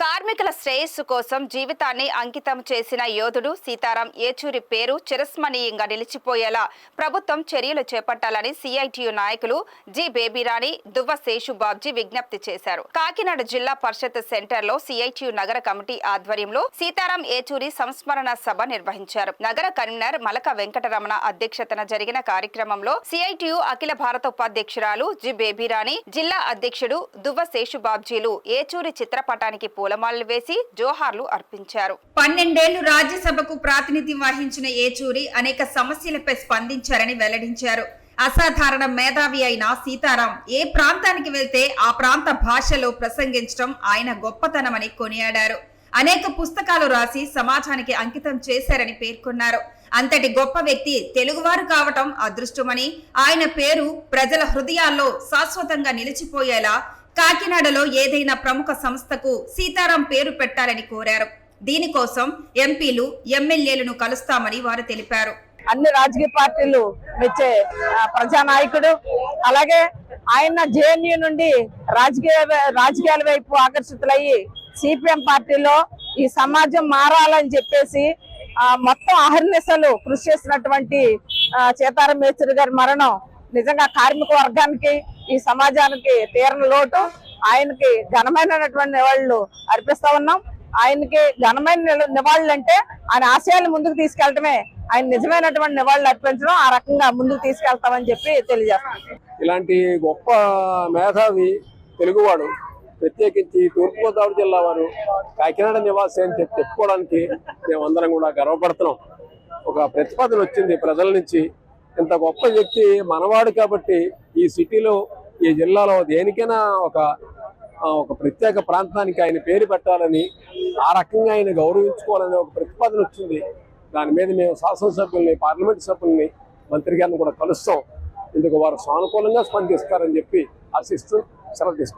కార్మికుల శ్రేయస్సు కోసం జీవితాన్ని అంకితం చేసిన యోధుడు సీతారాం ఏచూరి పేరు చిరస్మరణీయంగా నిలిచిపోయేలా ప్రభుత్వం చర్యలు చేపట్టాలని సిఐటియు నాయకులు జి బేబీరాణి దువ్వ శేషుబాబ్జీ విజ్ఞప్తి చేశారు. కాకినాడ జిల్లా పరిషత్ సెంటర్లో సిఐటియు నగర కమిటీ ఆధ్వర్యంలో సీతారాం ఏచూరి సంస్మరణ సభ నిర్వహించారు. నగర కన్వీనర్ మలక వెంకటరమణ అధ్యక్షతన జరిగిన కార్యక్రమంలో సిఐటియు అఖిల భారత ఉపాధ్యక్షురాలు జి బేబీరాణి, జిల్లా అధ్యక్షుడు దువ్వ శేషుబాబ్జీలు ఏచూరి చిత్రపటానికి పూలమాలలు వేసి జోహార్లు అర్పించారు. 12 ఏళ్లు రాజ్యసభకు ప్రాతినిధ్యం వహించిన ఏచూరి అనేక సమస్యలపై స్పందించారని వెల్లడించారు. అసాధారణ మేధావి అయిన సీతారాం ఏ ప్రాంతానికి వెళ్తే ఆ ప్రాంత భాషలో ప్రసంగించడం ఆయన గొప్పతనమని కొనియాడారు. అనేక పుస్తకాలు రాసి సమాజానికి అంకితం చేశారని పేర్కొన్నారు. అంతటి గొప్ప వ్యక్తి తెలుగువారు కావటం అదృష్టమని, ఆయన పేరు ప్రజల హృదయాల్లో శాశ్వతంగా నిలిచిపోయేలా కాకినాడలో ఏదైనా ప్రముఖ సంస్థకు సీతారాం పేరు పెట్టాలని కోరారు. దీనికోసం ఎంపీలు, ఎమ్మెల్యేలను కలుస్తామని వారు తెలిపారు. అన్ని రాజకీయ పార్టీలు మెచ్చే ప్రజానాయకుడు. అలాగే ఆయన జేఎన్యూ నుండి రాజకీయాల వైపు ఆకర్షితులయ్యి సిపిఎం పార్టీలో ఈ సమాజం మారాలని చెప్పేసి మొత్తం అహర్నిశలు కృషి చేసినటువంటి సీతారాం ఏచూరి గారి మరణం నిజంగా కార్మిక వర్గానికి, ఈ సమాజానికి తీరని లోటు. ఆయనకి ఘనమైనటువంటి నివాళులు అర్పిస్తా ఉన్నాం. ఆయనకి ఘనమైన నివాళులు అంటే ఆయన ఆశయాలు ముందుకు తీసుకెళ్లటమే, ఆయన నిజమైనటువంటి నివాళులు అర్పించడం, ఆ రకంగా ముందుకు తీసుకెళ్తామని చెప్పి తెలియజేస్తాం. ఇలాంటి గొప్ప మేధావి తెలుగువాడు, ప్రత్యేకించి తూర్పుగోదావరి జిల్లా వారు, కాకినాడ నివాసి అని చెప్పుకోవడానికి మేమందరం కూడా గర్వపడుతున్నాం. ఒక ప్రతిపాదన వచ్చింది ప్రజల నుంచి. ఇంత గొప్ప వ్యక్తి మనవాడు కాబట్టి ఈ సిటీలో, ఈ జిల్లాలో దేనికైనా ఒక ప్రత్యేక ప్రాంతానికి ఆయన పేరు పెట్టాలని, ఆ రకంగా ఆయన గౌరవించుకోవాలని ఒక ప్రతిపాదన వచ్చింది. దాని మీద మేము శాసనసభ్యుల్ని, పార్లమెంట్ సభ్యుల్ని, మంత్రి గారిని కూడా కలుస్తాం. ఇందుకు వారు సానుకూలంగా స్పందిస్తారని చెప్పి ఆశిస్తూ సెలవు తీసుకుంటాం.